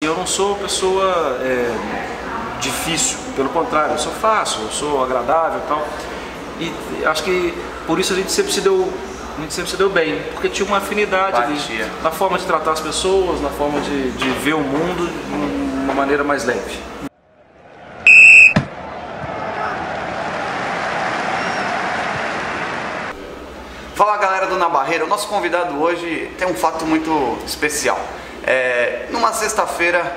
Eu não sou pessoa difícil, pelo contrário, eu sou fácil, eu sou agradável e tal. E acho que por isso a gente sempre se deu bem, porque tinha uma afinidade ali, na forma de tratar as pessoas, na forma de ver o mundo de uma maneira mais leve. Fala galera do Na Barreira, o nosso convidado hoje tem um fato muito especial. Numa sexta-feira,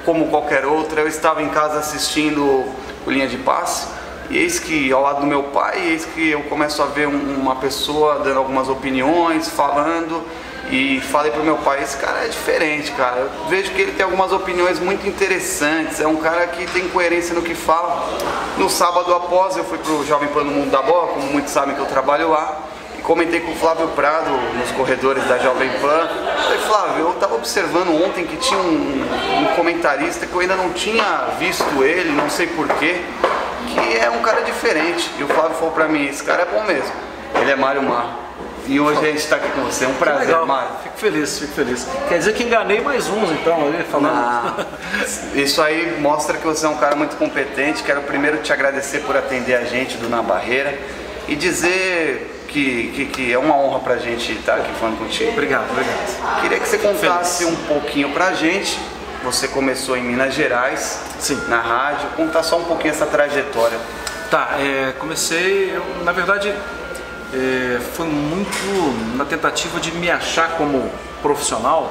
como qualquer outra, eu estava em casa assistindo o Linha de Passe e eis que ao lado do meu pai, eis que eu começo a ver uma pessoa dando algumas opiniões, falando, e falei pro meu pai, esse cara é diferente, cara, eu vejo que ele tem algumas opiniões muito interessantes, é um cara que tem coerência no que fala. No sábado após eu fui pro Jovem Pan no Mundo da Bola, como muitos sabem que eu trabalho lá, e comentei com o Flávio Prado nos corredores da Jovem Pan. Falei, Flávio, eu estava observando ontem que tinha um comentarista que eu ainda não tinha visto ele, não sei porquê, que é um cara diferente. E o Flávio falou pra mim, esse cara é bom mesmo, ele é Mário Mar. E hoje a gente está aqui com você, é um prazer, legal, Mário. Fico feliz. Quer dizer que enganei mais uns então, ali, falando. Isso aí mostra que você é um cara muito competente. Quero primeiro te agradecer por atender a gente do Na Barreira e dizer que é uma honra pra gente estar aqui falando contigo. Obrigado. Queria que você contasse um pouquinho pra gente. Você começou em Minas Gerais, sim, na rádio. Contar só um pouquinho essa trajetória. Tá, comecei, na verdade, foi muito na tentativa de me achar como profissional.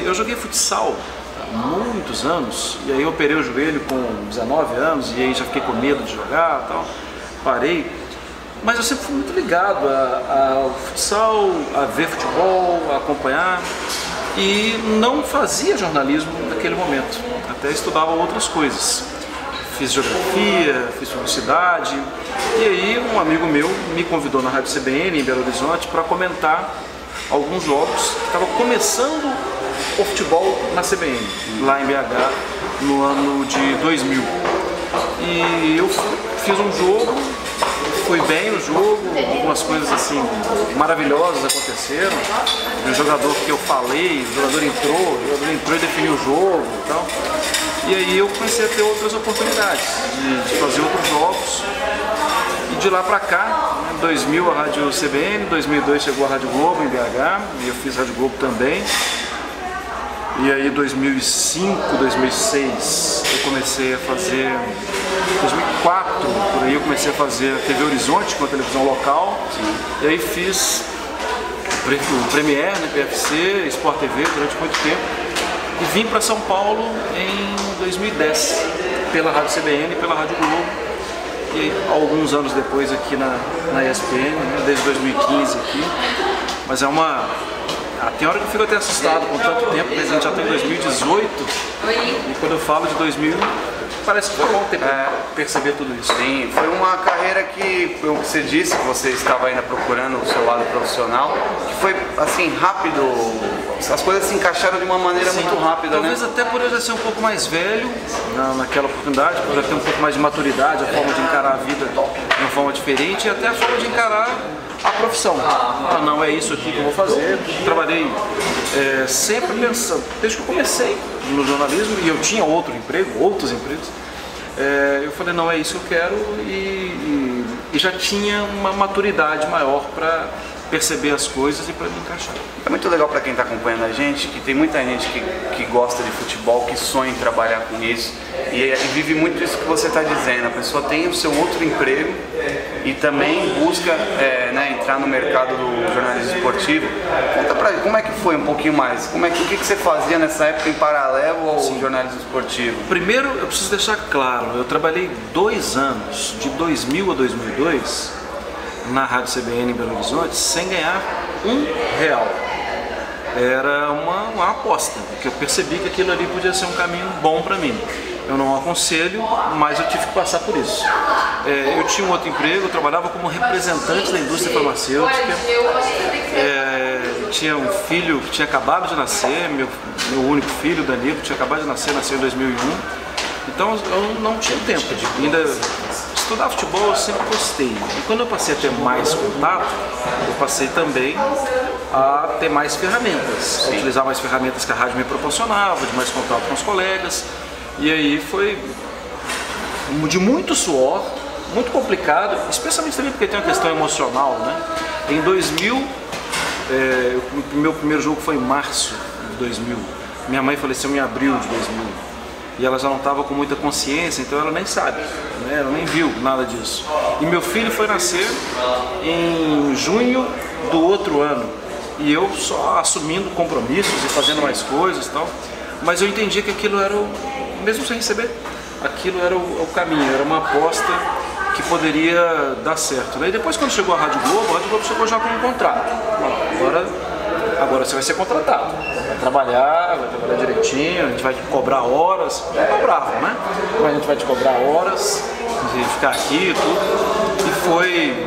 Eu joguei futsal há muitos anos, e aí eu operei o joelho com 19 anos, e aí já fiquei com medo de jogar e tal, parei. Mas eu sempre fui muito ligado ao futsal, a ver futebol, a acompanhar, e não fazia jornalismo naquele momento, até estudava outras coisas. Fiz geografia, fiz publicidade, e aí um amigo meu me convidou na Rádio CBN em Belo Horizonte para comentar alguns jogos. Estava começando o futebol na CBN, lá em BH, no ano de 2000. E eu fiz um jogo, fui bem no jogo, algumas coisas assim maravilhosas aconteceram. O jogador que eu falei, o jogador entrou e definiu o jogo e tal. E aí eu comecei a ter outras oportunidades de fazer outros jogos. E de lá pra cá, em 2000 a Rádio CBN, em 2002 chegou a Rádio Globo em BH, e eu fiz Rádio Globo também. E aí 2005, 2006 eu comecei a fazer, 2004 por aí eu comecei a fazer a TV Horizonte com a televisão local. Sim. E aí fiz o Premiere, né, PFC, Sport TV durante muito tempo. E vim para São Paulo em 2010 pela Rádio CBN e pela Rádio Globo. E alguns anos depois aqui na ESPN, né, desde 2015 aqui. Mas tem hora que eu fico até assustado com tanto tempo, a gente já está em 2018, e quando eu falo de 2000, parece que foi bom ter perceber tudo isso. Sim, foi uma carreira que, você disse que você estava ainda procurando o seu lado profissional, que foi assim, rápido, as coisas se encaixaram de uma maneira muito rápida, talvez, né? Até por eu já ser um pouco mais velho naquela oportunidade, por já ter um pouco mais de maturidade, a forma de encarar a vida de uma forma diferente, e até a forma de encarar a profissão. Não é isso aqui que eu vou fazer. Trabalhei sempre pensando, desde que eu comecei no jornalismo, e eu tinha outros empregos, eu falei, não, é isso que eu quero, e já tinha uma maturidade maior para perceber as coisas e para me encaixar. É muito legal para quem está acompanhando a gente, que tem muita gente que gosta de futebol, que sonha em trabalhar com isso, e vive muito isso que você está dizendo. A pessoa tem o seu outro emprego e também busca entrar no mercado do jornalismo esportivo. Conta pra gente, como é que foi um pouquinho mais? O que você fazia nessa época em paralelo ao jornalismo esportivo? Primeiro, eu preciso deixar claro, eu trabalhei 2 anos, de 2000 a 2002, na Rádio CBN em Belo Horizonte, sem ganhar R$1. Era uma aposta, porque eu percebi que aquilo ali podia ser um caminho bom para mim. Eu não aconselho, mas eu tive que passar por isso. Eu tinha um outro emprego, eu trabalhava como representante da indústria farmacêutica. Tinha um filho que tinha acabado de nascer, meu único filho, Danilo, tinha acabado de nascer, nasceu em 2001. Então eu não tinha tempo de ainda estudar futebol, eu sempre gostei. E quando eu passei a ter mais contato, eu passei também a ter mais ferramentas, a utilizar mais ferramentas que a rádio me proporcionava, de mais contato com os colegas. E aí foi de muito suor, muito complicado, especialmente também porque tem uma questão emocional, né? Em 2000, o meu primeiro jogo foi em março de 2000. Minha mãe faleceu em abril de 2000. E ela já não estava com muita consciência, então ela nem sabe, né? Ela nem viu nada disso. E meu filho foi nascer em junho do outro ano. E eu só assumindo compromissos e fazendo mais coisas e tal. Mas eu entendia que aquilo era, mesmo sem receber, aquilo era o caminho, era uma aposta que poderia dar certo. Daí depois, quando chegou a Rádio Globo chegou já com um contrato. Agora você vai ser contratado, vai trabalhar direitinho, a gente vai te cobrar horas, não cobrava, né? Mas a gente vai te cobrar horas de ficar aqui e tudo. E foi,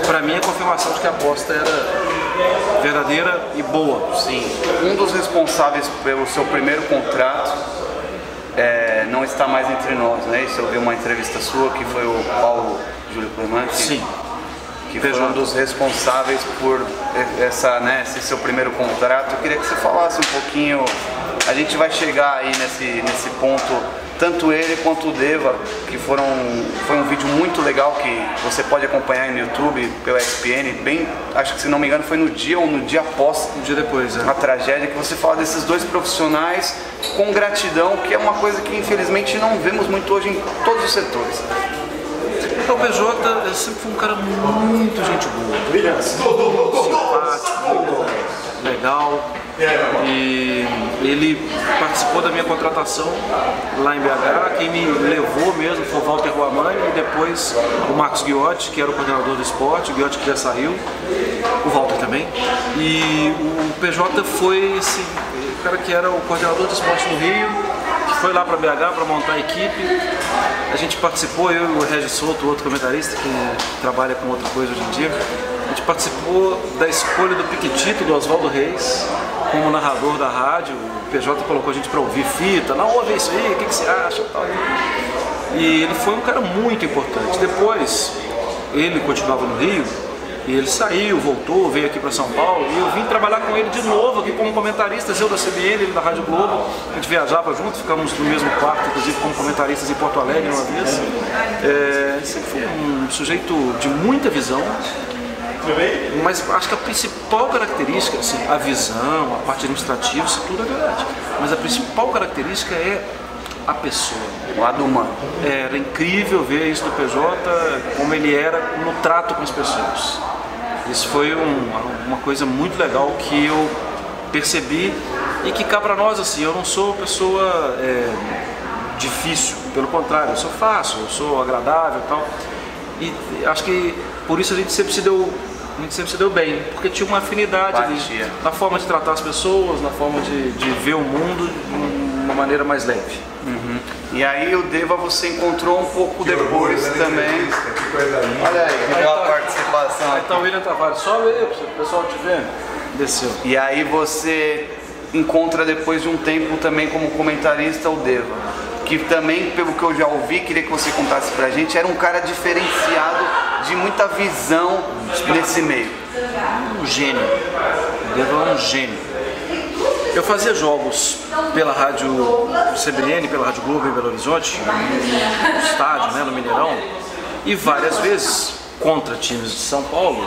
pra mim, a confirmação de que a aposta era verdadeira e boa. Sim. Um dos responsáveis pelo seu primeiro contrato não está mais entre nós, né? Isso eu vi uma entrevista sua, que foi o Paulo Júlio Clemente. Sim. Que foi um dos responsáveis por esse seu primeiro contrato. Eu queria que você falasse um pouquinho, a gente vai chegar aí nesse ponto, tanto ele quanto o Deva, que foi um vídeo muito legal que você pode acompanhar no YouTube, pela ESPN, acho que se não me engano foi no dia ou no dia após um dia depois, a tragédia, que você fala desses dois profissionais com gratidão, que é uma coisa que infelizmente não vemos muito hoje em todos os setores. O PJ sempre foi um cara muito gente boa, simpático, muito legal, e ele participou da minha contratação lá em BH. Quem me levou mesmo foi o Walter Ruamani e depois o Marcos Ghiotti, que era o coordenador do esporte, o Ghiotti que já saiu, o Walter também. E o PJ foi o cara que era o coordenador do esporte no Rio, que foi lá para BH para montar a equipe. A gente participou, eu e o Regis Souto, outro comentarista que trabalha com outra coisa hoje em dia, a gente participou da escolha do Piquitito, do Oswaldo Reis, como narrador da rádio. O PJ colocou a gente para ouvir fita, não ouve isso aí, o que você acha? Tal. E ele foi um cara muito importante. Depois, ele continuava no Rio, e ele saiu, voltou, veio aqui para São Paulo, e eu vim trabalhar com ele de novo aqui como comentarista, eu da CBN, ele da Rádio Globo. A gente viajava junto, ficamos no mesmo quarto, inclusive como comentaristas em Porto Alegre uma vez. Sempre foi um sujeito de muita visão, mas acho que a principal característica, assim, a visão, a parte administrativa, isso tudo é verdade, mas a principal característica é a pessoa. O lado humano. Era incrível ver isso do PJ, como ele era no trato com as pessoas. Isso foi uma coisa muito legal que eu percebi e que cá pra nós, assim, eu não sou pessoa difícil, pelo contrário, eu sou fácil, eu sou agradável e tal. E acho que por isso a gente sempre se deu bem, porque tinha uma afinidade ali, na forma de tratar as pessoas, na forma de ver o mundo de uma maneira mais leve. Uhum. E aí o Deva você encontrou um pouco depois também. Olha aí, que boa participação. Aí tá o William Tavares, sobe aí para o pessoal te ver. Desceu. E aí você encontra depois de um tempo também como comentarista o Deva, que também, pelo que eu já ouvi, queria que você contasse pra gente, era um cara diferenciado, de muita visão nesse meio. Um gênio. O Deva é um gênio. Eu fazia jogos pela rádio CBN, pela Rádio Globo em Belo Horizonte, no estádio, né, no Mineirão, e várias vezes, contra times de São Paulo,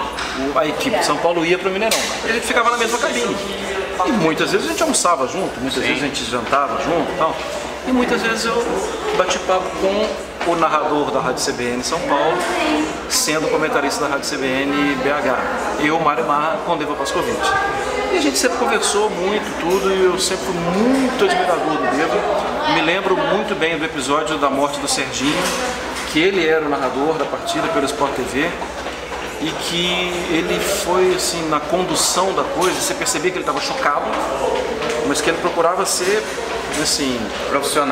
a equipe de São Paulo ia para o Mineirão. A gente ficava na mesma cabine. E muitas vezes a gente almoçava junto, muitas vezes a gente jantava junto e tal. E muitas vezes eu bati papo com o narrador da Rádio CBN São Paulo, sendo comentarista da Rádio CBN BH. Eu, Mário Marra, com Deva Pascovitch. E a gente sempre conversou muito, tudo, e eu sempre fui muito admirador do Deva. Me lembro muito bem do episódio da morte do Serginho, que ele era o narrador da partida pelo Sport TV, e que ele foi, assim, na condução da coisa, você percebia que ele estava chocado, mas que ele procurava ser, assim,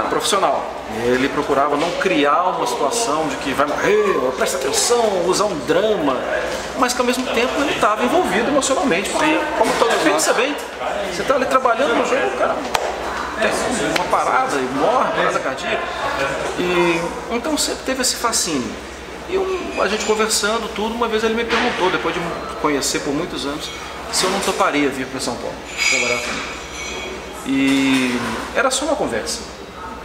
profissional. Ele procurava não criar uma situação de que vai morrer, presta atenção, usar um drama, mas que ao mesmo tempo ele estava envolvido emocionalmente. Sim, como todo mundo pensa bem, você está ali trabalhando no jogo, cara, tem uma parada e morre, parada cardíaca. E então sempre teve esse fascínio. E a gente conversando tudo, uma vez ele me perguntou, depois de me conhecer por muitos anos, se eu não toparia vir para São Paulo trabalhar comigo. E era só uma conversa.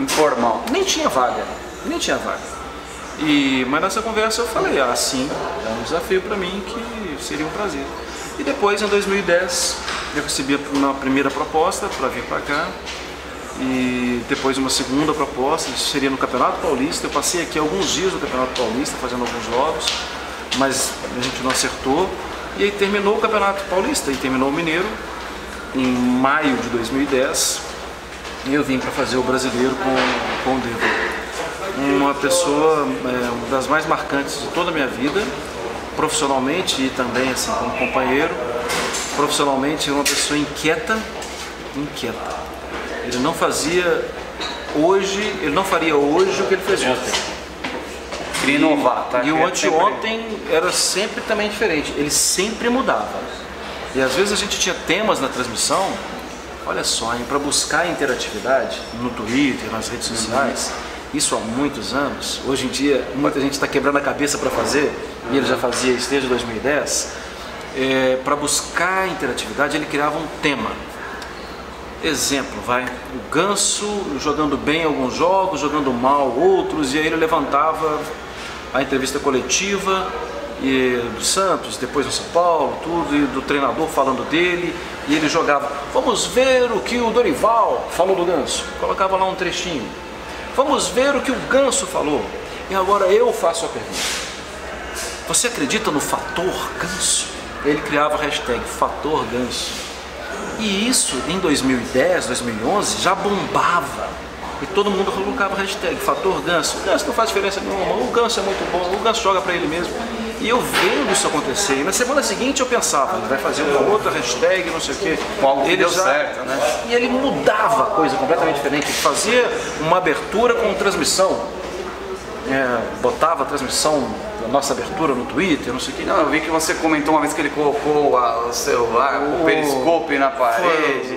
Informal. Nem tinha vaga. Mas nessa conversa eu falei, sim, é um desafio para mim que seria um prazer. E depois, em 2010, eu recebi uma primeira proposta para vir para cá. E depois uma segunda proposta, isso seria no Campeonato Paulista. Eu passei aqui alguns dias no Campeonato Paulista fazendo alguns jogos, mas a gente não acertou. E aí terminou o Campeonato Paulista e terminou o Mineiro em maio de 2010. E eu vim para fazer o Brasileiro com o Deva. Uma pessoa, uma das mais marcantes de toda a minha vida, profissionalmente e também assim como companheiro. Profissionalmente, uma pessoa inquieta. Ele não faria hoje o que ele fez ontem. Queria inovar, tá? E o anteontem era sempre também diferente, ele sempre mudava. E às vezes a gente tinha temas na transmissão, olha só, para buscar interatividade no Twitter, nas redes sociais, isso há muitos anos. Hoje em dia, muita gente está quebrando a cabeça para fazer, e ele já fazia isso desde 2010. Para buscar interatividade, ele criava um tema. Exemplo, o Ganso jogando bem alguns jogos, jogando mal outros, e aí ele levantava a entrevista coletiva do Santos, depois do São Paulo, tudo, e do treinador falando dele, e ele jogava, vamos ver o que o Dorival falou do Ganso, colocava lá um trechinho, vamos ver o que o Ganso falou, e agora eu faço a pergunta, você acredita no fator Ganso? Ele criava a hashtag fator Ganso. E isso em 2010, 2011 já bombava. E todo mundo colocava a hashtag fator Ganso. O Ganso não faz diferença nenhuma, o Ganso é muito bom, o Ganso joga para ele mesmo. E eu vendo isso acontecer, e na semana seguinte eu pensava, ele vai fazer uma outra hashtag, não sei o quê. Ele deu certo, né? E ele mudava a coisa completamente diferente. Ele fazia uma abertura com transmissão. Botava a transmissão da nossa abertura no Twitter, não sei o que. Não, eu vi que você comentou uma vez que ele colocou o celular, o periscope na parede.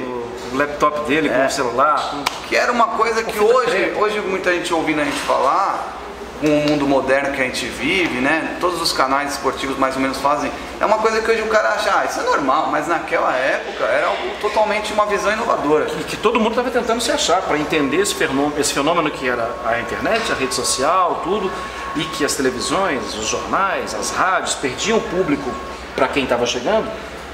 O laptop dele com o celular. Que era uma coisa que hoje muita gente ouvindo a gente falar, com o mundo moderno que a gente vive, né? Todos os canais esportivos mais ou menos fazem. É uma coisa que hoje o cara acha, isso é normal, mas naquela época era algo totalmente uma visão inovadora. E que todo mundo estava tentando se achar para entender esse fenômeno que era a internet, a rede social, tudo, e que as televisões, os jornais, as rádios perdiam o público para quem estava chegando,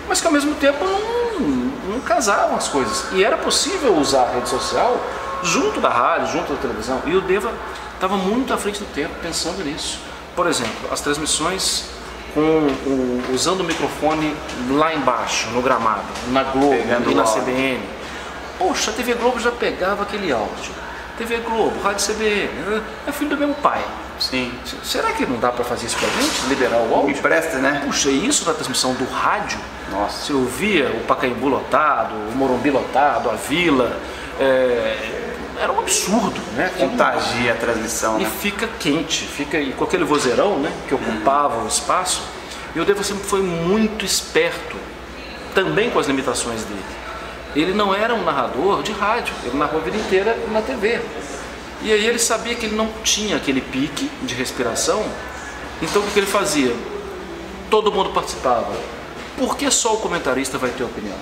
mas que ao mesmo tempo não casavam as coisas. E era possível usar a rede social junto da rádio, junto da televisão. E o Deva estava muito à frente do tempo pensando nisso. Por exemplo, as transmissões usando o microfone lá embaixo, no gramado, na Globo e na CBN. Poxa, a TV Globo já pegava aquele áudio. TV Globo, Rádio CBN, é filho do mesmo pai. Sim. Será que não dá para fazer isso pra gente? Liberar o áudio? Empresta, né? Puxa, isso na transmissão do rádio? Nossa. Você ouvia o Pacaembu lotado, o Morumbi lotado, a Vila. Era um absurdo, né? Contagia a transmissão, e né? fica quente, e com aquele vozeirão, né, que ocupava o espaço. E o Deva sempre foi muito esperto, também com as limitações dele. Ele não era um narrador de rádio, ele narrou a vida inteira na TV. E aí ele sabia que ele não tinha aquele pique de respiração, então o que ele fazia? Todo mundo participava. Por que só o comentarista vai ter opinião?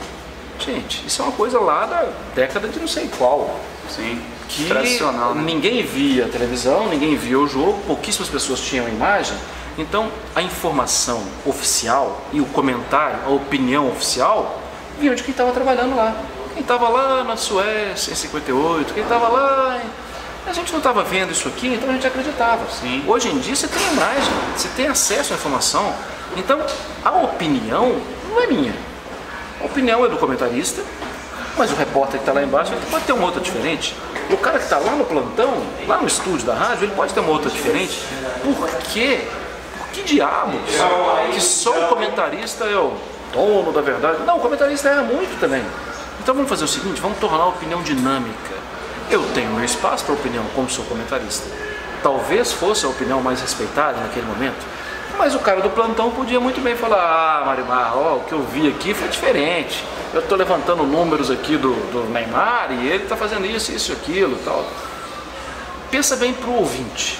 Gente, isso é uma coisa lá da década de não sei qual. Sim, que tradicional, né? Ninguém via a televisão, ninguém via o jogo, pouquíssimas pessoas tinham imagem. Então a informação oficial e o comentário, a opinião oficial, vinham de quem estava trabalhando lá. Quem estava lá na Suécia em 58, quem estava lá... A gente não estava vendo isso aqui, então a gente acreditava. Sim. Hoje em dia você tem imagem, você tem acesso à informação. Então a opinião não é minha. A opinião é do comentarista, mas o repórter que está lá embaixo ele pode ter uma outra diferente. O cara que está lá no plantão, lá no estúdio da rádio, ele pode ter uma outra diferente. Por quê? Por que diabos que só o comentarista é o dono da verdade? Não, o comentarista erra muito também. Então vamos fazer o seguinte, vamos tornar a opinião dinâmica. Eu tenho meu espaço para opinião como sou comentarista. Talvez fosse a opinião mais respeitada naquele momento, mas o cara do plantão podia muito bem falar: Marimar, o que eu vi aqui foi diferente. Eu estou levantando números aqui do Neymar e ele está fazendo isso, isso e aquilo e tal. Pensa bem para o ouvinte.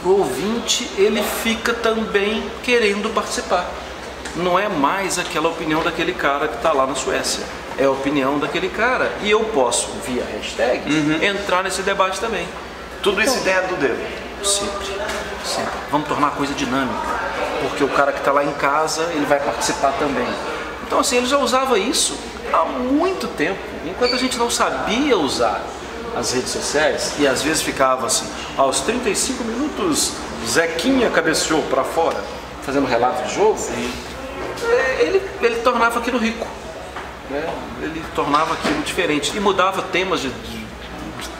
Para o ouvinte, ele fica também querendo participar. não é mais aquela opinião daquele cara que está lá na Suécia. É a opinião daquele cara. E eu posso, via hashtag, entrar nesse debate também. Tudo isso ideia do Devo. Sempre, sempre. Vamos tornar a coisa dinâmica. Porque o cara que está lá em casa, ele vai participar também. Então assim, ele já usava isso há muito tempo. Enquanto a gente não sabia usar as redes sociais, e às vezes ficava assim, aos 35 minutos, Zequinha cabeceou para fora, fazendo relato de jogo, ele tornava aquilo rico, né? Ele tornava aquilo diferente, e mudava temas de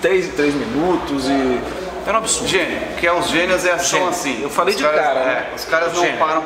3 em 3 minutos, e era um absurdo. Gênio, que é os gênios são assim. Eu falei de cara, né? Os caras não param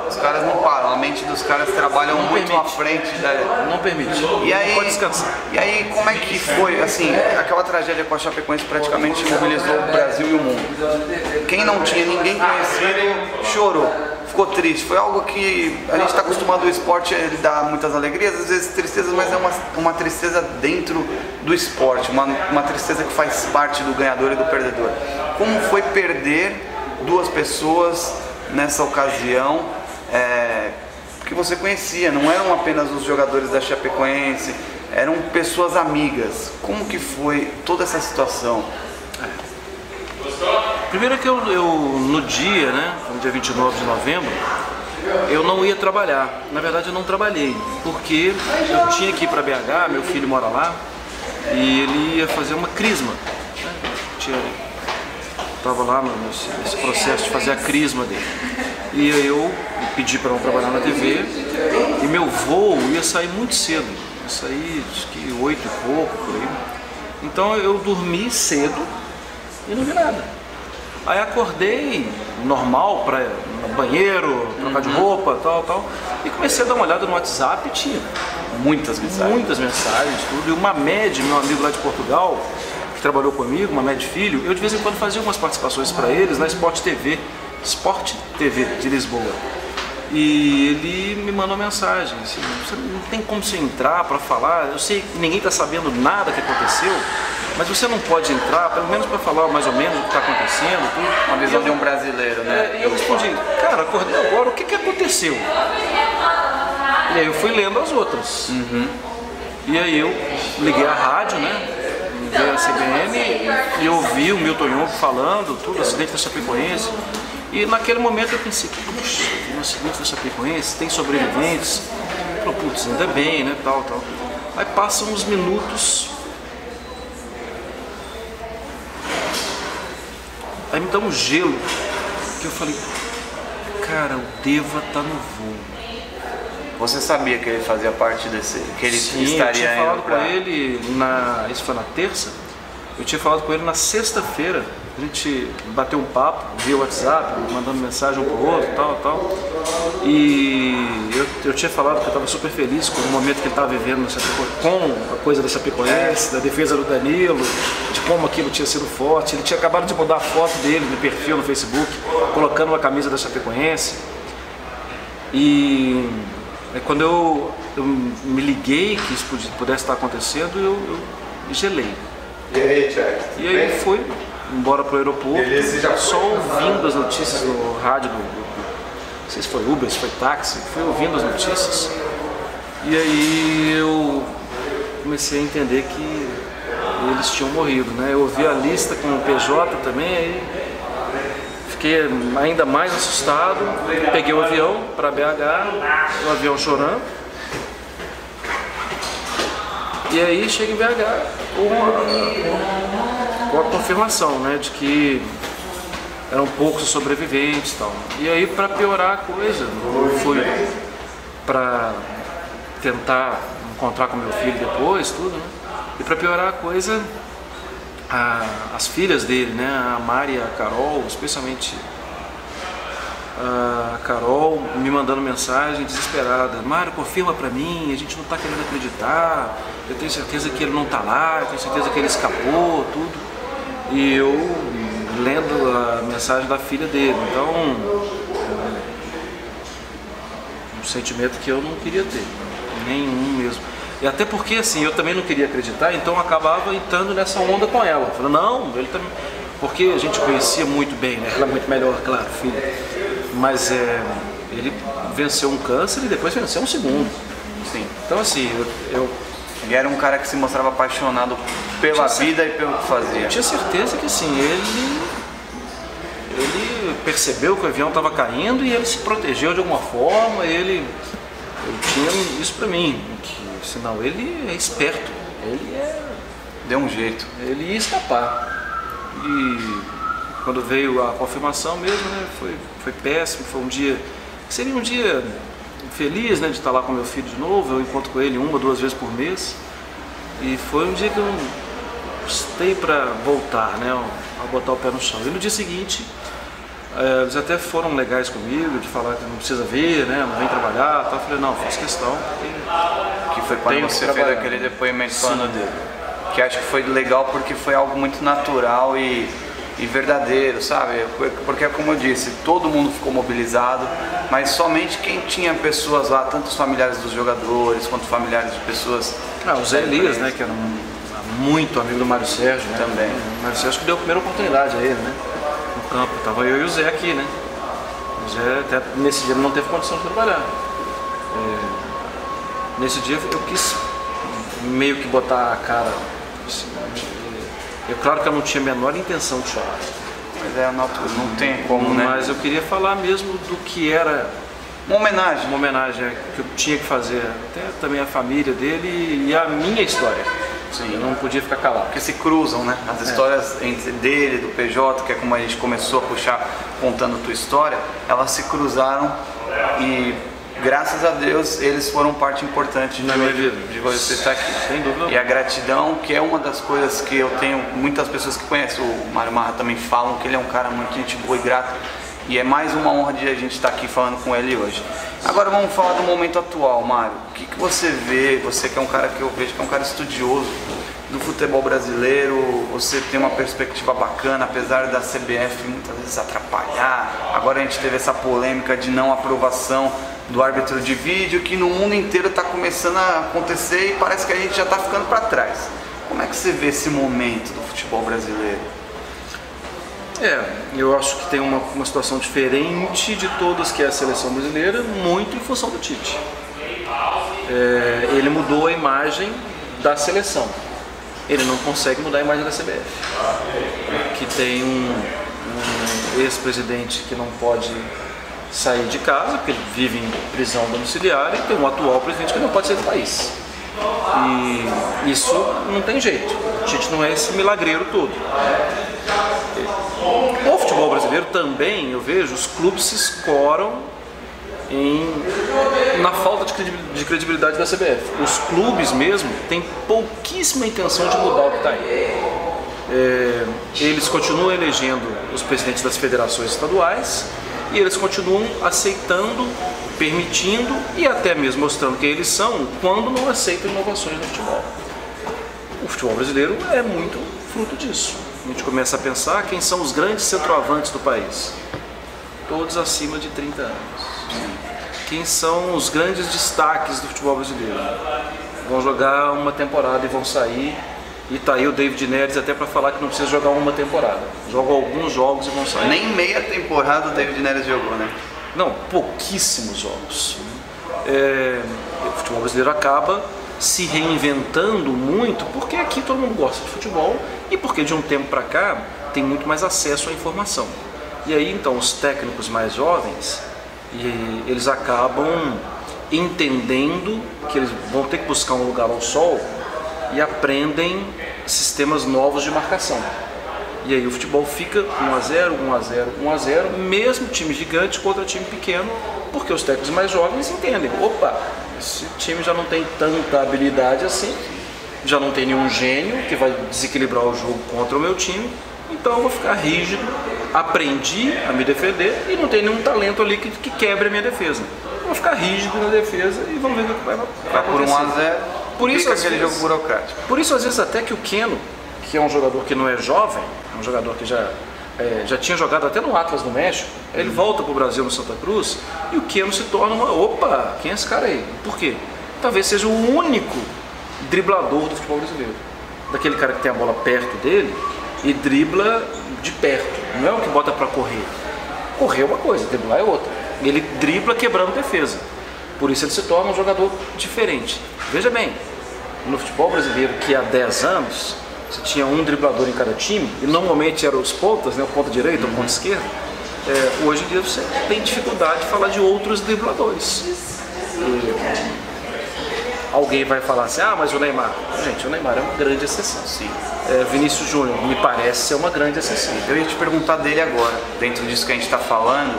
os caras não param, a mente dos caras trabalha muito à frente da... Não permite, e aí, não pode descansar. E aí, como é que foi, assim, aquela tragédia com a Chapecoense praticamente mobilizou o Brasil e o mundo. Quem não tinha ninguém conhecido chorou, ficou triste. Foi algo que a gente está acostumado, o esporte ele dá muitas alegrias, às vezes tristezas, mas é uma tristeza dentro do esporte, uma tristeza que faz parte do ganhador e do perdedor. Como foi perder 2 pessoas nessa ocasião que você conhecia? Não eram apenas os jogadores da Chapecoense, eram pessoas amigas. Como que foi toda essa situação? Primeiro que eu no dia, né, no dia 29 de novembro, eu não ia trabalhar. Na verdade eu não trabalhei, porque eu tinha que ir para BH, meu filho mora lá, e ele ia fazer uma crisma. Estava lá nesse processo de fazer a crisma dele. E aí eu pedi para não trabalhar na TV, e meu voo ia sair muito cedo, ia sair acho que 8 e pouco, por aí. Então eu dormi cedo e não vi nada. Aí acordei normal, para ir no banheiro, trocar de roupa, tal, e comecei a dar uma olhada no WhatsApp e tinha muitas mensagens, tudo. E uma Med, meu amigo lá de Portugal, que trabalhou comigo, uma Med Filho, eu de vez em quando fazia algumas participações para eles na Sport TV de Lisboa. E ele me mandou mensagem, assim, você não tem como você entrar para falar, eu sei que ninguém está sabendo nada que aconteceu, mas você não pode entrar, pelo menos para falar mais ou menos o que está acontecendo, tudo. Uma visão de um brasileiro, né? E eu respondi, cara, acordei agora, o que aconteceu? E aí eu fui lendo as outras. E aí eu liguei a rádio, né? Liguei a CBN e ouvi o Milton Jung falando, tudo, acidente da Chapecoense. E naquele momento eu pensei, puxa, no acidente da Chapecoense tem sobreviventes. Eu falei, putz, ainda bem, né, tal. Aí passam uns minutos, aí me dá um gelo, que eu falei, cara, o Deva tá no voo. Você sabia que ele fazia parte desse, que ele Sim, estaria eu tinha falado pra... com ele, isso foi na terça, eu tinha falado com ele na sexta-feira, a gente bateu um papo via WhatsApp, mandando mensagem um pro outro, tal. E eu tinha falado que eu estava super feliz com o momento que ele estava vivendo com a coisa da Chapecoense, da defesa do Danilo, de como aquilo tinha sido forte. Ele tinha acabado de mudar a foto dele no perfil no Facebook, colocando uma camisa da Chapecoense. E quando eu me liguei que isso pudesse estar acontecendo, eu gelei. E aí, Thiago? E aí fui embora pro aeroporto, só ouvindo as notícias no rádio não sei se foi Uber, se foi táxi, fui ouvindo as notícias. E aí eu comecei a entender que eles tinham morrido, né? Eu ouvi a lista com o PJ também, aí fiquei ainda mais assustado, peguei o avião para BH, o avião chorando. E aí chega em BH com a confirmação, né, de que eram poucos sobreviventes e tal. E aí, para piorar a coisa, eu fui para tentar encontrar com meu filho depois, tudo, né? E para piorar a coisa, as filhas dele, né, a Mari e a Carol, especialmente a Carol, me mandando mensagem desesperada: Mário, confirma pra mim, a gente não tá querendo acreditar, eu tenho certeza que ele não tá lá, eu tenho certeza que ele escapou, tudo. E eu lendo a mensagem da filha dele, então um sentimento que eu não queria ter, nenhum mesmo. E até porque assim, eu também não queria acreditar, então eu acabava entrando nessa onda com ela, falando, não, ele também, porque a gente conhecia muito bem, né? Ela é muito melhor, claro, filha. Mas ele venceu um câncer e depois venceu um segundo. Sim. Então assim, Ele era um cara que se mostrava apaixonado pela vida e pelo que fazia. eu tinha certeza que assim, ele percebeu que o avião estava caindo e ele se protegeu de alguma forma, eu tinha isso pra mim, que senão ele é esperto, Deu um jeito. ele ia escapar. E quando veio a confirmação mesmo, né, foi péssimo, foi um dia, seria um dia feliz, né, de estar lá com meu filho de novo, eu encontro com ele 1 ou 2 vezes por mês, e foi um dia que eu custei para voltar, né, a botar o pé no chão. E no dia seguinte, eles até foram legais comigo, de falar que não precisa ver, né, não vem trabalhar, tá? Eu falei, não, fiz questão. Que foi quando você fez aquele depoimento falando dele. Que acho que foi legal porque foi algo muito natural e verdadeiro, sabe? Porque, como eu disse, todo mundo ficou mobilizado, mas somente quem tinha pessoas lá, tanto os familiares dos jogadores, quanto familiares de pessoas... O Zé Elias, né, que era muito amigo do Mário Sérgio, né? Também. O Mário Sérgio que deu a primeira oportunidade a ele, né? No campo, tava eu e o Zé aqui, né? O Zé, até nesse dia, não teve condição de trabalhar. Nesse dia eu quis meio que botar a cara, assim, claro que eu não tinha a menor intenção de chorar. Mas não tem como, né? Mas eu queria falar mesmo do que era uma homenagem. Uma homenagem que eu tinha que fazer, até também a família dele e a minha história. Sim. Eu não podia ficar calado. Porque se cruzam, né? As histórias entre dele, do PJ, que é como a gente começou a puxar contando a tua história, elas se cruzaram e graças a Deus eles foram parte importante na minha vida, de você estar aqui. Sem dúvida. E a gratidão, que é uma das coisas que eu tenho, muitas pessoas que conhecem o Mário Marra também falam que ele é um cara muito gente boa e grato. E é mais uma honra de a gente estar aqui falando com ele hoje. Agora vamos falar do momento atual, Mário. O que você vê, você que é um cara que eu vejo que é um cara estudioso do futebol brasileiro, você tem uma perspectiva bacana, apesar da CBF muitas vezes atrapalhar. Agora a gente teve essa polêmica de não aprovação do árbitro de vídeo, que no mundo inteiro está começando a acontecer e parece que a gente já está ficando para trás. Como é que você vê esse momento do futebol brasileiro? Eu acho que tem uma situação diferente de todas que é a seleção brasileira, muito em função do Tite. Ele mudou a imagem da seleção. Ele não consegue mudar a imagem da CBF. Que tem um ex-presidente que não pode sair de casa, porque ele vive em prisão domiciliar, e tem um atual presidente que não pode sair do país. E isso não tem jeito. O Tite não é esse milagreiro todo. O futebol brasileiro também, eu vejo, os clubes se escoram na falta de credibilidade da CBF. Os clubes mesmo têm pouquíssima intenção de mudar o que está aí. Eles continuam elegendo os presidentes das federações estaduais e eles continuam aceitando, permitindo e até mesmo mostrando quem eles são quando não aceitam inovações no futebol. O futebol brasileiro é muito fruto disso. A gente começa a pensar quem são os grandes centroavantes do país. Todos acima de 30 anos. Quem são os grandes destaques do futebol brasileiro? Vão jogar uma temporada e vão sair. E tá aí o David Neres até para falar que não precisa jogar uma temporada. Jogam alguns jogos e vão sair. Nem meia temporada o David Neres jogou, né? Não, pouquíssimos jogos. O futebol brasileiro acaba se reinventando muito porque aqui todo mundo gosta de futebol e porque de um tempo para cá tem muito mais acesso à informação. E aí então os técnicos mais jovens, eles acabam entendendo que eles vão ter que buscar um lugar ao sol e aprendem sistemas novos de marcação. E aí o futebol fica 1-0, 1-0, 1-0, mesmo time gigante contra time pequeno, porque os técnicos mais jovens entendem, opa, esse time já não tem tanta habilidade assim, já não tem nenhum gênio que vai desequilibrar o jogo contra o meu time, então eu vou ficar rígido, aprendi a me defender e não tem nenhum talento ali que quebre a minha defesa. Eu vou ficar rígido na defesa e vamos ver o que vai acontecer. Por 1-0, por isso, aquele jogo burocrático. Por isso, às vezes, até que o Keno, que é um jogador que não é jovem, é um jogador que já tinha jogado até no Atlas do México, ele volta para o Brasil no Santa Cruz e o Keno se torna opa, quem é esse cara aí? Por quê? Talvez seja o único driblador do futebol brasileiro. Daquele cara que tem a bola perto dele e dribla de perto. Não é o que bota para correr. Correr é uma coisa, driblar é outra. Ele dribla quebrando defesa. Por isso ele se torna um jogador diferente. Veja bem, no futebol brasileiro, que há 10 anos você tinha um driblador em cada time, e normalmente eram os pontas, né, o ponta direita, o ponta esquerda, hoje em dia você tem dificuldade de falar de outros dribladores. Alguém vai falar assim, ah, mas o Neymar. Gente, o Neymar é uma grande exceção. Sim. Vinícius Júnior me parece ser uma grande exceção. Eu ia te perguntar dele agora, dentro disso que a gente está falando.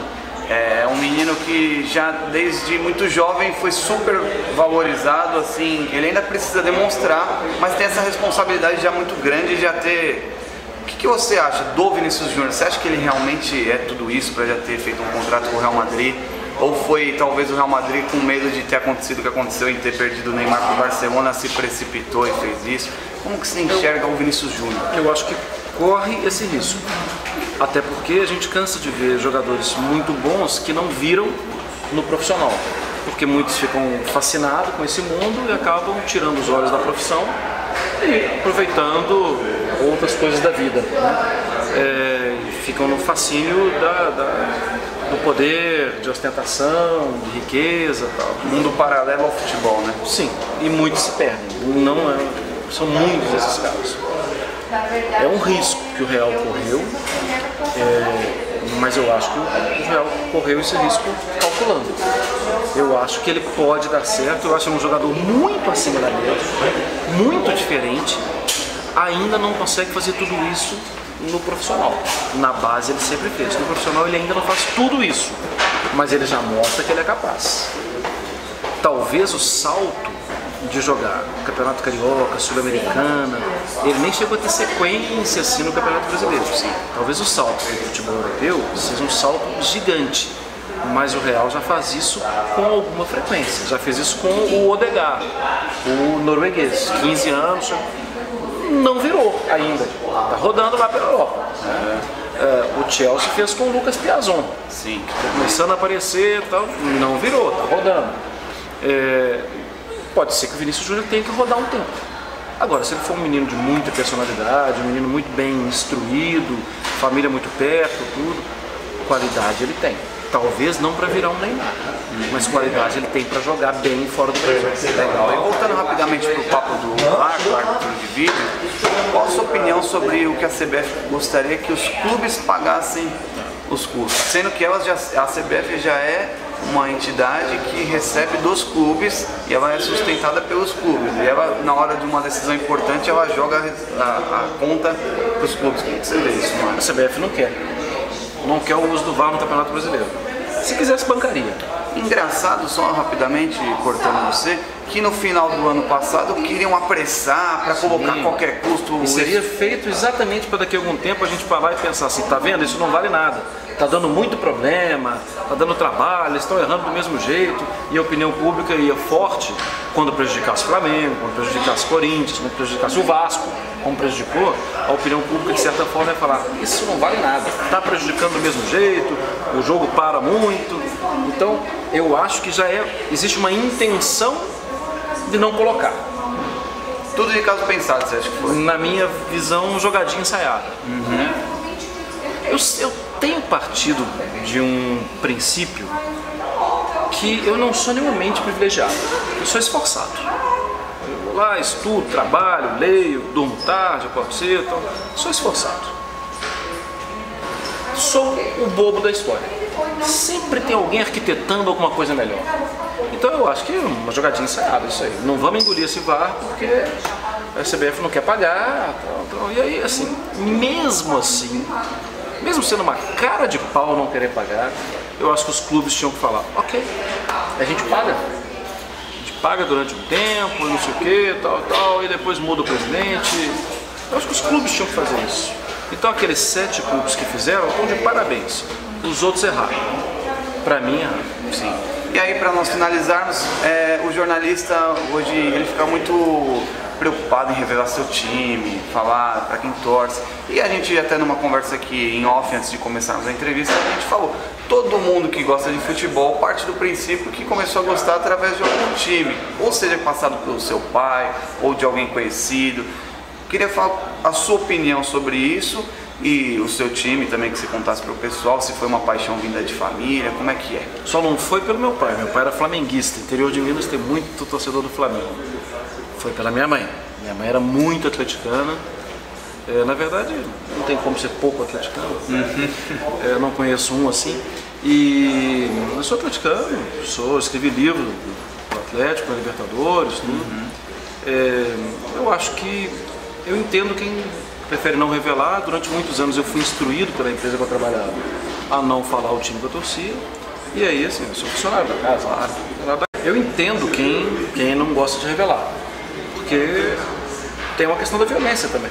É um menino que já desde muito jovem foi super valorizado, assim, ele ainda precisa demonstrar, mas tem essa responsabilidade já muito grande de já ter... O que você acha do Vinícius Júnior? Você acha que ele realmente é tudo isso para já ter feito um contrato com o Real Madrid? Ou foi talvez o Real Madrid com medo de ter acontecido o que aconteceu, em ter perdido o Neymar para o Barcelona, se precipitou e fez isso? Como que você enxerga o Vinícius Júnior? Eu acho que corre esse risco. Até porque a gente cansa de ver jogadores muito bons que não viram no profissional. Porque muitos ficam fascinados com esse mundo e acabam tirando os olhos da profissão e aproveitando outras coisas da vida, né? Ficam no fascínio do poder, de ostentação, de riqueza e tal. Mundo paralelo ao futebol, né? Sim, e muitos se perdem. São muitos esses casos. É um risco que o Real correu, mas eu acho que o Real correu esse risco calculando. Eu acho que ele pode dar certo, eu acho ele um jogador muito acima da média, muito diferente, ainda não consegue fazer tudo isso no profissional. Na base ele sempre fez, no profissional ele ainda não faz tudo isso, mas ele já mostra que ele é capaz. Talvez o salto de jogar Campeonato Carioca, Sul-Americana, ele nem chegou a ter sequência assim no Campeonato Brasileiro. Sim. Talvez o salto do futebol europeu seja um salto gigante, mas o Real já faz isso com alguma frequência. Já fez isso com o Odegaard, o norueguês, 15 anos, não virou ainda, está rodando lá pela Europa. O Chelsea fez com o Lucas Piazon, sim, começando a aparecer, tal, não virou, está rodando. Pode ser que o Vinícius Júnior tenha que rodar um tempo. Agora, se ele for um menino de muita personalidade, um menino muito bem instruído, família muito perto, tudo, qualidade ele tem. Talvez não para virar um Neymar, mas qualidade ele tem para jogar bem fora do Brasil. Legal. E voltando rapidamente para o papo do árbitro de vídeo, qual a sua opinião sobre o que a CBF gostaria que os clubes pagassem os custos? Sendo que a CBF já é uma entidade que recebe dos clubes e ela é sustentada pelos clubes. E ela, na hora de uma decisão importante, ela joga a conta para os clubes. Como você vê isso, mano? A CBF não quer. Não quer o uso do VAR no Campeonato Brasileiro. Se quisesse, bancaria. Engraçado, só rapidamente, cortando você, que no final do ano passado queriam apressar para colocar qualquer custo. E seria feito exatamente para daqui a algum tempo a gente parar e pensar assim, tá vendo? Isso não vale nada. Tá dando muito problema, tá dando trabalho, eles estão errando do mesmo jeito. E a opinião pública ia forte quando prejudicasse o Flamengo, quando prejudicasse o Corinthians, quando prejudicasse o Vasco, como prejudicou, a opinião pública de certa forma ia falar, isso não vale nada, tá prejudicando do mesmo jeito, o jogo para muito. Então eu acho que existe uma intenção de não colocar. Tudo de caso pensado, você acha que foi? Na minha visão, jogadinha ensaiada. Eu tenho partido de um princípio que eu não sou nenhumamente privilegiado, eu sou esforçado. Eu vou lá, estudo, trabalho, leio, durmo tarde, acordo cedo, então, sou esforçado. Sou o bobo da história. Sempre tem alguém arquitetando alguma coisa melhor. Então eu acho que é uma jogadinha ensaiada isso aí. Não vamos engolir esse VAR porque a CBF não quer pagar. E aí, assim, mesmo sendo uma cara de pau não querer pagar, eu acho que os clubes tinham que falar, ok, a gente paga. A gente paga durante um tempo, não sei o que, tal, e depois muda o presidente. Eu acho que os clubes tinham que fazer isso. Então aqueles 7 clubes que fizeram estão de parabéns. Os outros erraram. Pra mim, erraram. Sim. E aí, para nós finalizarmos, o jornalista hoje ele fica muito preocupado em revelar seu time, falar para quem torce. E a gente até numa conversa aqui em off, antes de começarmos a entrevista, a gente falou, todo mundo que gosta de futebol parte do princípio que começou a gostar através de algum time, ou seja, passado pelo seu pai, ou de alguém conhecido. Queria falar a sua opinião sobre isso E o seu time também, que você contasse para o pessoal, se foi uma paixão vinda de família, como é que é? Só não foi pelo meu pai era flamenguista, interior de Minas tem muito torcedor do Flamengo. Foi pela minha mãe era muito atleticana, na verdade não tem como ser pouco atleticano, não conheço um assim, e eu sou atleticano, escrevi livro do Atlético, Libertadores, tudo. Eu acho que eu entendo quem prefere não revelar. Durante muitos anos eu fui instruído pela empresa que eu trabalhava a não falar o time que eu torcia. E aí, assim, eu sou funcionário da casa. Eu entendo quem não gosta de revelar, porque tem uma questão da violência também.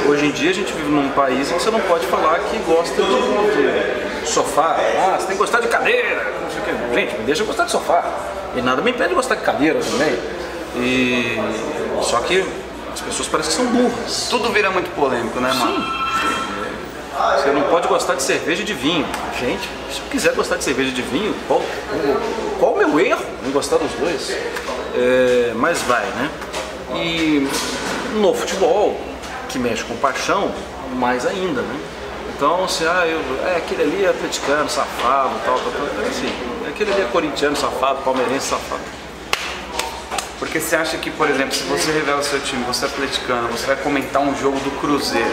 Hoje em dia a gente vive num país em que você não pode falar que gosta de sofá. Você tem que gostar de cadeira, não sei o que. Gente, me deixa gostar de sofá. E nada me impede de gostar de cadeira também. Só que as pessoas parecem que são burras. Tudo vira muito polêmico, né, mano? Sim. Você não pode gostar de cerveja e de vinho. Gente, se eu quiser gostar de cerveja e de vinho, qual o meu erro em gostar dos dois? Mas vai, né? E no futebol, que mexe com paixão, mais ainda, né? Então, assim, aquele ali é atleticano, safado, tal. Assim, aquele ali é corintiano, safado, palmeirense, safado. Porque você acha que, por exemplo, se você revela o seu time, você é atleticano, você vai comentar um jogo do Cruzeiro,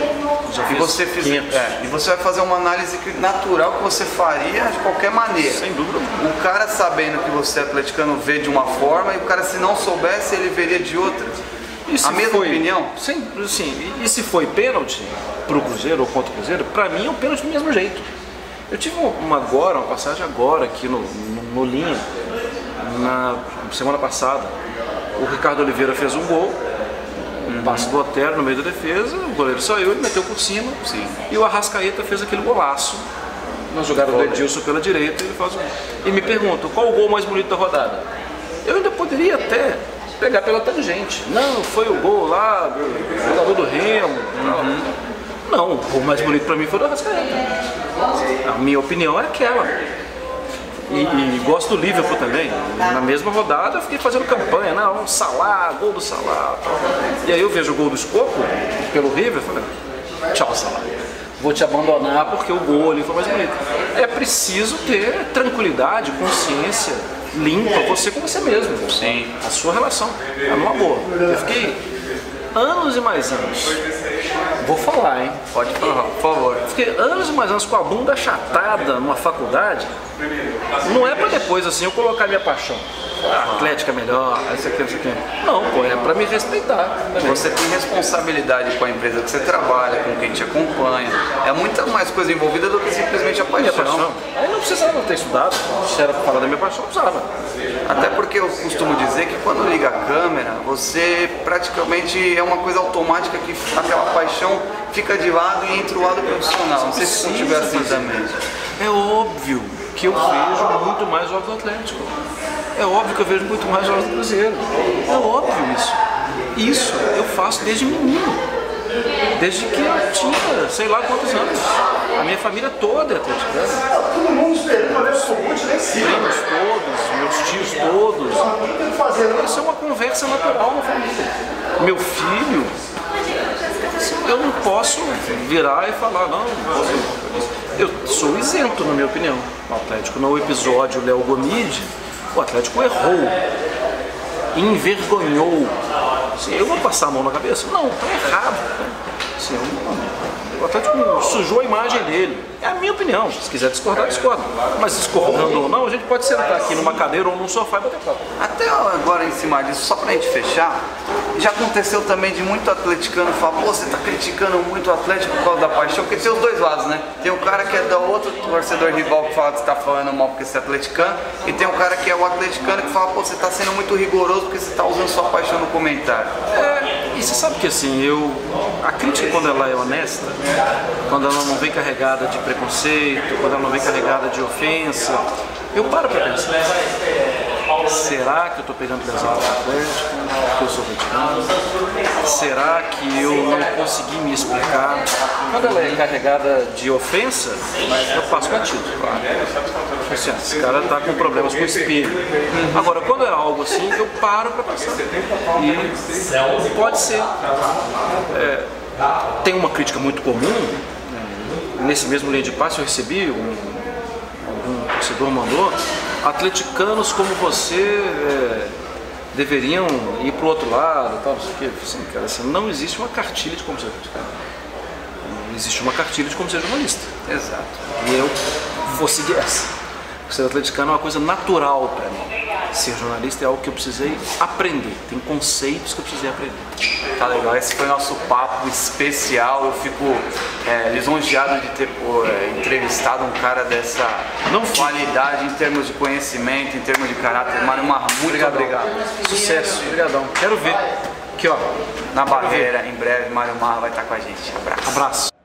e você vai fazer uma análise natural que você faria de qualquer maneira. Sem dúvida. O cara sabendo que você é atleticano vê de uma forma, e o cara, se não soubesse, ele veria de outra. A mesma opinião? Sim, e se foi pênalti pro Cruzeiro ou contra o Cruzeiro, pra mim é um pênalti do mesmo jeito. Eu tive uma passagem agora aqui no Linha, na semana passada. O Ricardo Oliveira fez um gol, um passe do Otero no meio da defesa, o goleiro saiu, ele meteu por cima. Sim. E o Arrascaeta fez aquele golaço na jogada do Edilson pela direita, ele faz e me pergunta, qual o gol mais bonito da rodada? Eu ainda poderia até pegar pela tangente. Não, foi o gol lá do jogador do Remo. Não, o gol mais bonito para mim foi do Arrascaeta. A minha opinião é aquela. E gosto do Liverpool também. Na mesma rodada eu fiquei fazendo campanha, não, Salah, gol do Salah. E aí eu vejo o gol do Escoco pelo River e falei, tchau Salah, vou te abandonar porque o gol ali foi mais bonito. É preciso ter tranquilidade, consciência limpa, você com você mesmo. Sim. A sua relação, numa boa. Eu fiquei anos e mais anos. Vou falar, hein? Pode falar, por favor. Fiquei anos e mais anos com a bunda achatada numa faculdade. Não é pra depois assim eu colocar minha paixão. Atlética melhor, isso aqui, isso aqui. Não, pô, é pra me respeitar também. Você tem responsabilidade com a empresa que você trabalha, com quem te acompanha. É muita mais coisa envolvida do que simplesmente a paixão. Minha paixão. Aí não precisava ter estudado. Se era pra falar da minha paixão, não precisava. Até porque eu costumo dizer que quando liga a câmera, você praticamente é uma coisa automática que aquela paixão fica de lado e entra o lado profissional. Não sei se não tiver assim também. É óbvio que eu vejo muito mais jogos do Atlético. É óbvio que eu vejo muito mais jogos do Cruzeiro. É óbvio isso. Isso eu faço desde menino. Desde que eu tinha, sei lá quantos anos. A minha família toda é atleticana. Todo mundo esperando pra ver o Subut, nem se. Primos todos, meus tios todos. Isso é uma conversa natural na família. Meu filho, eu não posso virar e falar, não posso. Eu sou isento, na minha opinião. O Atlético, no episódio Léo Gomide, o Atlético errou, envergonhou. Assim, eu vou passar a mão na cabeça? Não, tá errado. Assim, o Atlético sujou a imagem dele. É a minha opinião. Se quiser discordar, discorda. Mas discordando ou não, a gente pode sentar aqui numa cadeira ou num sofá e bater papo. Até agora, em cima disso, só pra gente fechar, já aconteceu também de muito atleticano falar, pô, você tá criticando muito o Atlético por causa da paixão, porque tem os dois lados, né? Tem o cara que é da outra, torcedor rival, que fala que você tá falando mal porque você é atleticano, e tem o cara que é o atleticano que fala, pô, você tá sendo muito rigoroso porque você tá usando sua paixão no comentário. E você sabe que assim, a crítica quando ela é honesta, quando ela não vem carregada de preconceito, quando ela não vem carregada de ofensa, eu paro pra pensar. Será que eu estou pegando pesado no Atlético? Porque eu sou atleticano? Será que eu não consegui me explicar? Quando ela é carregada de ofensa, eu passo batido, claro. Assim, esse cara está com problemas com o espelho. Agora, quando é algo assim, eu paro para pensar. E pode ser. Tem uma crítica muito comum, nesse mesmo linha de passe eu recebi, algum torcedor mandou, atleticanos como você deveriam ir para o outro lado, tal, não sei o quê. Assim, cara, assim, não existe uma cartilha de como ser atleticano. Não existe uma cartilha de como ser jornalista. Exato. E eu vou seguir essa. Ser atleticano é uma coisa natural para mim. Ser jornalista é algo que eu precisei aprender. Tem conceitos que eu precisei aprender. Tá legal, esse foi nosso papo especial. Eu fico lisonjeado de ter entrevistado um cara dessa qualidade em termos de conhecimento, em termos de caráter. Mário Marra, muito obrigado. Sucesso, obrigadão. Quero ver. Aqui, ó. Na Barreira, em breve, Mário Marra vai estar com a gente. Abraço. Abraço.